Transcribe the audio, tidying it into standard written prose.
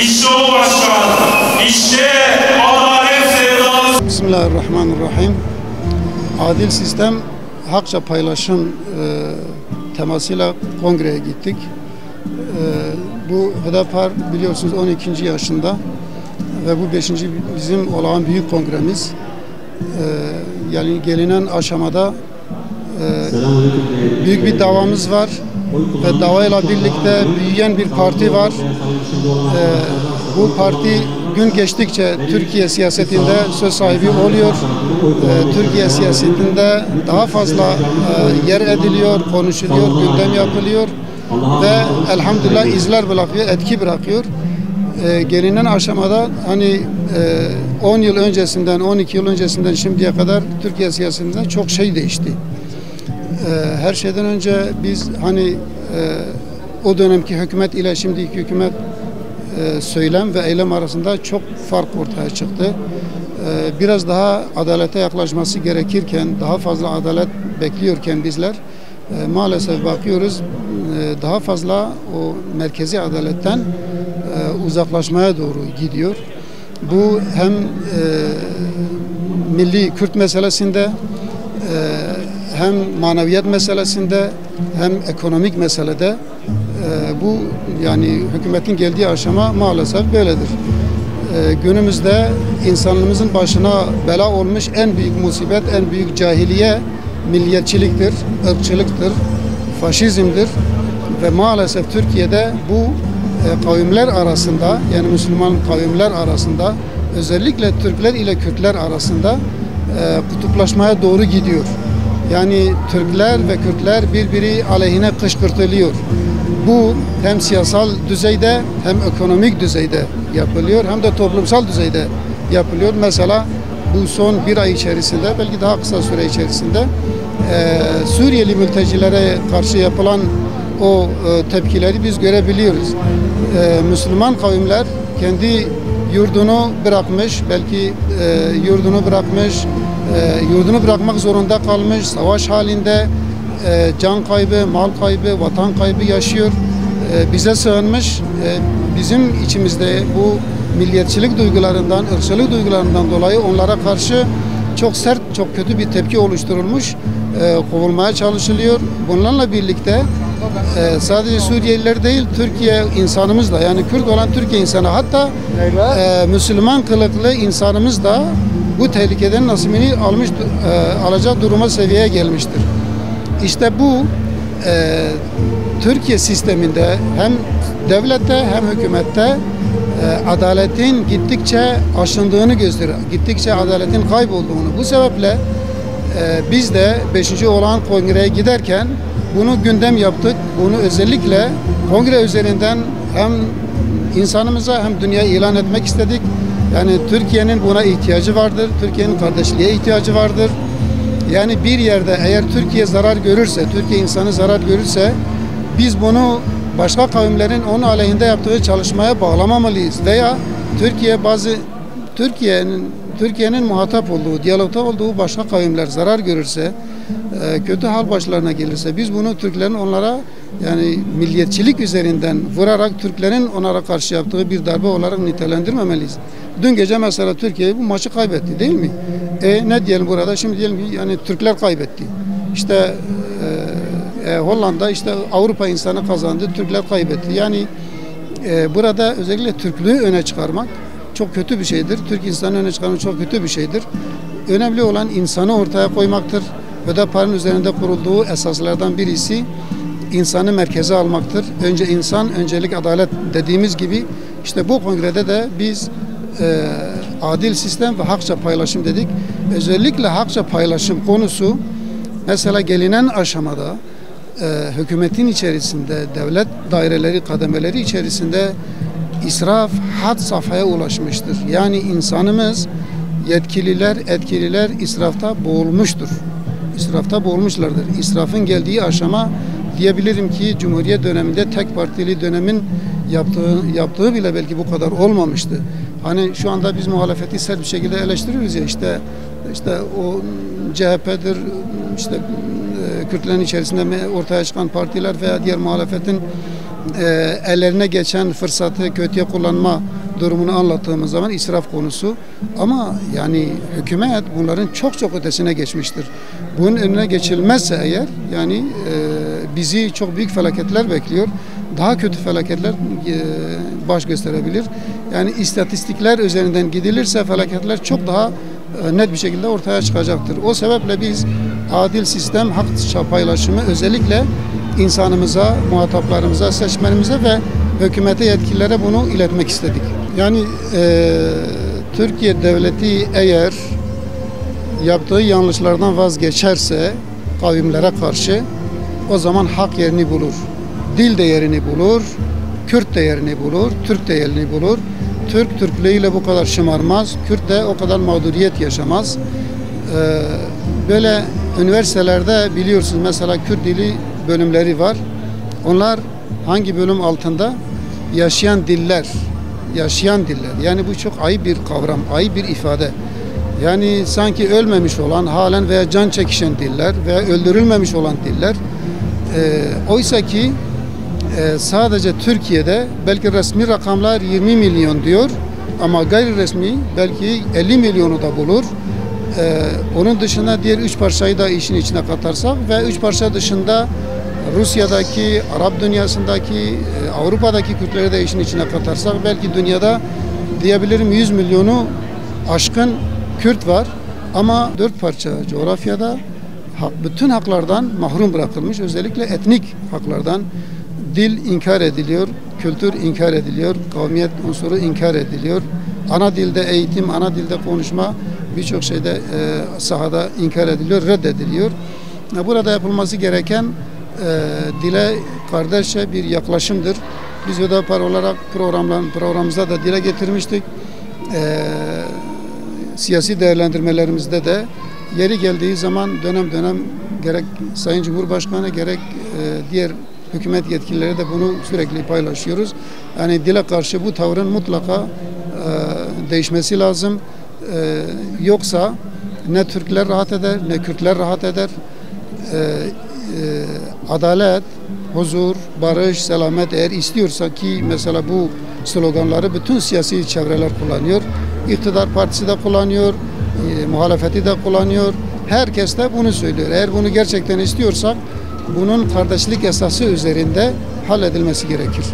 İşte o başkan, işte adalet sevdalısı. Bismillahirrahmanirrahim. Adil sistem, hakça paylaşım temasıyla kongreye gittik. Bu Hüdapar biliyorsunuz 12. yaşında ve bu 5. bizim olağan büyük kongremiz. Yani gelinen aşamada büyük bir davamız var ve davayla birlikte büyüyen bir parti var. Bu parti gün geçtikçe Türkiye siyasetinde söz sahibi oluyor. Türkiye siyasetinde daha fazla yer ediliyor, konuşuluyor, gündem yapılıyor ve elhamdülillah izler bırakıyor, etki bırakıyor. Gelinen aşamada hani 10 yıl öncesinden, 12 yıl öncesinden şimdiye kadar Türkiye siyasetinde çok şey değişti. Her şeyden önce biz hani o dönemki hükümet ile şimdiki hükümet söylem ve eylem arasında çok fark ortaya çıktı. Biraz daha adalete yaklaşması gerekirken, daha fazla adalet bekliyorken bizler maalesef bakıyoruz daha fazla o merkezi adaletten uzaklaşmaya doğru gidiyor. Bu hem milli Kürt meselesinde hem maneviyat meselesinde hem ekonomik meselede bu yani hükümetin geldiği aşama maalesef böyledir. Günümüzde insanlığımızın başına bela olmuş en büyük musibet, en büyük cahiliye milliyetçiliktir, ırkçılıktır, faşizmdir ve maalesef Türkiye'de bu kavimler arasında yani Müslüman kavimler arasında özellikle Türkler ile Kürtler arasında kutuplaşmaya doğru gidiyor. Yani Türkler ve Kürtler birbiri aleyhine kışkırtılıyor. Bu hem siyasal düzeyde hem ekonomik düzeyde yapılıyor hem de toplumsal düzeyde yapılıyor. Mesela bu son bir ay içerisinde belki daha kısa süre içerisinde Suriyeli mültecilere karşı yapılan o tepkileri biz görebiliyoruz. Müslüman kavimler kendi yurdunu bırakmış, belki yurdunu bırakmak zorunda kalmış, savaş halinde can kaybı, mal kaybı, vatan kaybı yaşıyor. Bize sığınmış, bizim içimizde bu milliyetçilik duygularından, ırkçılık duygularından dolayı onlara karşı çok sert, çok kötü bir tepki oluşturulmuş, kovulmaya çalışılıyor. Bunlarla birlikte sadece Suriyeliler değil, Türkiye insanımız da yani Kürt olan Türkiye insanı hatta Müslüman kılıklı insanımız da bu tehlikeden nasibini alacak duruma seviyeye gelmiştir. İşte bu Türkiye sisteminde hem devlette hem hükümette adaletin gittikçe aşındığını gösteriyor. Gittikçe adaletin kaybolduğunu. Bu sebeple biz de 5. olağan kongreye giderken bunu gündem yaptık. Bunu özellikle kongre üzerinden hem insanımıza hem dünyaya ilan etmek istedik. Yani Türkiye'nin buna ihtiyacı vardır. Türkiye'nin kardeşliğe ihtiyacı vardır. Yani bir yerde eğer Türkiye zarar görürse, Türkiye insanı zarar görürse biz bunu başka kavimlerin onun aleyhinde yaptığı çalışmaya bağlamamalıyız. Veya Türkiye'nin muhatap olduğu, diyalogta olduğu başka kavimler zarar görürse, kötü hal başlarına gelirse biz bunu Türklerin onlara yani milliyetçilik üzerinden vurarak Türklerin onlara karşı yaptığı bir darbe olarak nitelendirmemeliyiz. Dün gece mesela Türkiye bu maçı kaybetti değil mi? Ne diyelim burada? Şimdi diyelim ki yani Türkler kaybetti. İşte Hollanda işte Avrupa insanı kazandı, Türkler kaybetti. Yani burada özellikle Türklüğü öne çıkarmak çok kötü bir şeydir. Türk insanı öne çıkarmak çok kötü bir şeydir. Önemli olan insanı ortaya koymaktır. Hüdapar'ın üzerinde kurulduğu esaslardan birisi insanı merkeze almaktır. Önce insan, öncelik adalet dediğimiz gibi işte bu kongrede de biz adil sistem ve hakça paylaşım dedik. Özellikle hakça paylaşım konusu mesela gelinen aşamada hükümetin içerisinde, devlet daireleri, kademeleri içerisinde israf had safhaya ulaşmıştır. Yani insanımız, yetkililer, etkililer israfta boğulmuştur. İsrafta boğulmuşlardır. İsrafın geldiği aşama diyebilirim ki Cumhuriyet döneminde tek partili dönemin yaptığı bile belki bu kadar olmamıştı. Hani şu anda biz muhalefeti sert bir şekilde eleştiriyoruz ya işte o CHP'dir, işte Kürtlerin içerisinde ortaya çıkan partiler veya diğer muhalefetin ellerine geçen fırsatı kötüye kullanma durumunu anlattığımız zaman israf konusu. Ama yani hükümet bunların çok çok ötesine geçmiştir. Bunun önüne geçilmezse eğer yani bizi çok büyük felaketler bekliyor. Daha kötü felaketler baş gösterebilir. Yani istatistikler üzerinden gidilirse felaketler çok daha net bir şekilde ortaya çıkacaktır. O sebeple biz adil sistem, hak paylaşımı özellikle insanımıza, muhataplarımıza, seçmenimize ve hükümete yetkililere bunu iletmek istedik. Yani Türkiye devleti eğer yaptığı yanlışlardan vazgeçerse kavimlere karşı o zaman hak yerini bulur. Dil değerini bulur, Kürt değerini bulur, Türk değerini bulur. Türk, Türklüğüyle bu kadar şımarmaz, Kürt de o kadar mağduriyet yaşamaz. Böyle üniversitelerde biliyorsunuz mesela Kürt dili bölümleri var. Onlar hangi bölüm altında? Yaşayan diller. Yaşayan diller. Yani bu çok ayıp bir kavram, ayıp bir ifade. Yani sanki ölmemiş olan, halen veya can çekişen diller veya öldürülmemiş olan diller. Oysa ki sadece Türkiye'de belki resmi rakamlar 20 milyon diyor ama gayri resmi belki 50 milyonu da bulur. Onun dışında diğer 3 parçayı da işin içine katarsak ve 3 parça dışında Rusya'daki, Arap dünyasındaki, Avrupa'daki Kürtleri de işin içine katarsak belki dünyada diyebilirim 100 milyonu aşkın Kürt var ama 4 parça coğrafyada bütün haklardan mahrum bırakılmış, özellikle etnik haklardan. Dil inkar ediliyor, kültür inkar ediliyor, kavmiyet unsuru inkar ediliyor. Ana dilde eğitim, ana dilde konuşma birçok şeyde sahada inkar ediliyor, reddediliyor. Burada yapılması gereken dile kardeşçe bir yaklaşımdır. Biz Hüdapar olarak programımızda da dile getirmiştik. Siyasi değerlendirmelerimizde de yeri geldiği zaman dönem dönem gerek Sayın Cumhurbaşkanı gerek diğer hükümet yetkilileri de bunu sürekli paylaşıyoruz. Yani dile karşı bu tavrın mutlaka değişmesi lazım. Yoksa ne Türkler rahat eder, ne Kürtler rahat eder. Adalet, huzur, barış, selamet eğer istiyorsa ki mesela bu sloganları bütün siyasi çevreler kullanıyor. İktidar partisi de kullanıyor, muhalefeti de kullanıyor. Herkes de bunu söylüyor. Eğer bunu gerçekten istiyorsak bunun kardeşlik esası üzerinde halledilmesi gerekir.